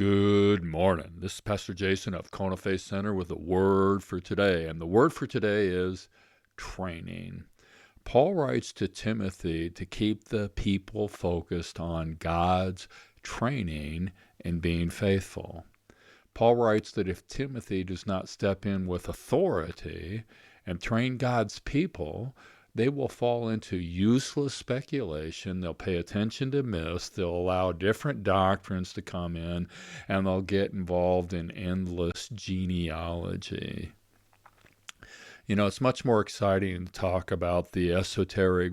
Good morning. This is Pastor Jason of Kona Faith Center with a word for today. And the word for today is training. Paul writes to Timothy to keep the people focused on God's training and being faithful. Paul writes that if Timothy does not step in with authority and train God's people, they will fall into useless speculation. They'll pay attention to myths. They'll allow different doctrines to come in, and they'll get involved in endless genealogy. You know, it's much more exciting to talk about the esoteric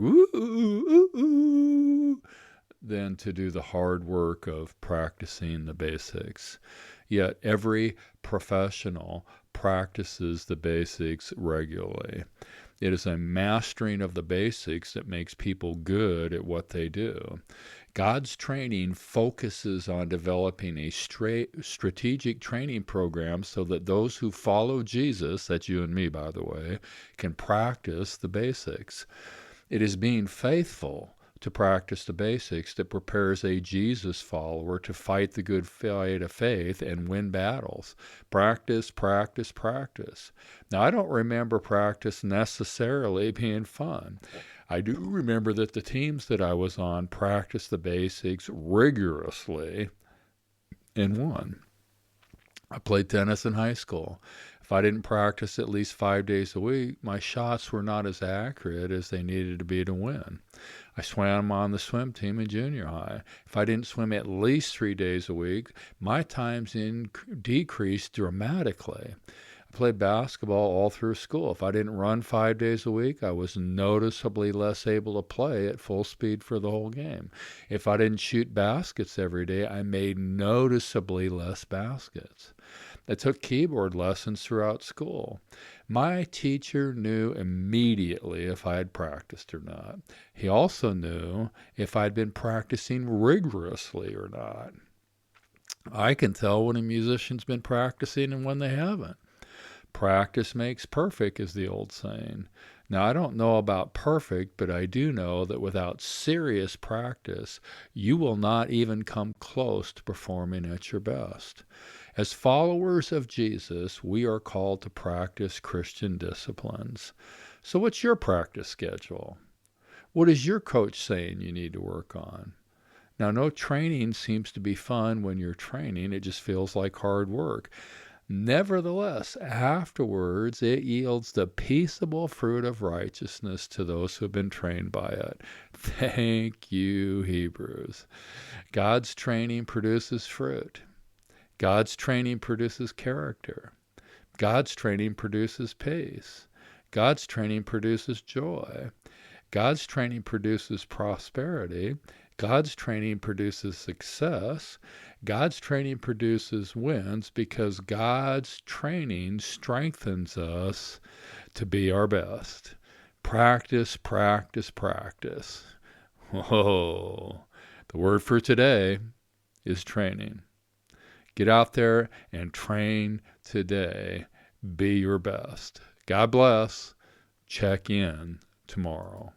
than to do the hard work of practicing the basics. Yet every professional practices the basics regularly. It is a mastering of the basics that makes people good at what they do. God's training focuses on developing a strategic training program so that those who follow Jesus, that's you and me, by the way, can practice the basics. It is being faithful to practice the basics that prepares a Jesus follower to fight the good fight of faith and win battles. Practice, practice, practice. Now, I don't remember practice necessarily being fun. I do remember that the teams that I was on practiced the basics rigorously and won. I played tennis in high school. If I didn't practice at least 5 days a week, my shots were not as accurate as they needed to be to win. I swam on the swim team in junior high. If I didn't swim at least 3 days a week, my times decreased dramatically. I played basketball all through school. If I didn't run 5 days a week, I was noticeably less able to play at full speed for the whole game. If I didn't shoot baskets every day, I made noticeably less baskets. I took keyboard lessons throughout school. My teacher knew immediately if I had practiced or not. He also knew if I'd been practicing rigorously or not. I can tell when a musician's been practicing and when they haven't. Practice makes perfect is the old saying. Now, I don't know about perfect, but I do know that without serious practice, you will not even come close to performing at your best. As followers of Jesus, we are called to practice Christian disciplines. So what's your practice schedule? What is your coach saying you need to work on? Now, no training seems to be fun when you're training. It just feels like hard work. Nevertheless, afterwards, it yields the peaceable fruit of righteousness to those who have been trained by it. Thank you, Hebrews. God's training produces fruit. God's training produces character. God's training produces peace. God's training produces joy. God's training produces prosperity. God's training produces success. God's training produces wins because God's training strengthens us to be our best. Practice, practice, practice. Whoa. The word for today is training. Get out there and train today. Be your best. God bless. Check in tomorrow.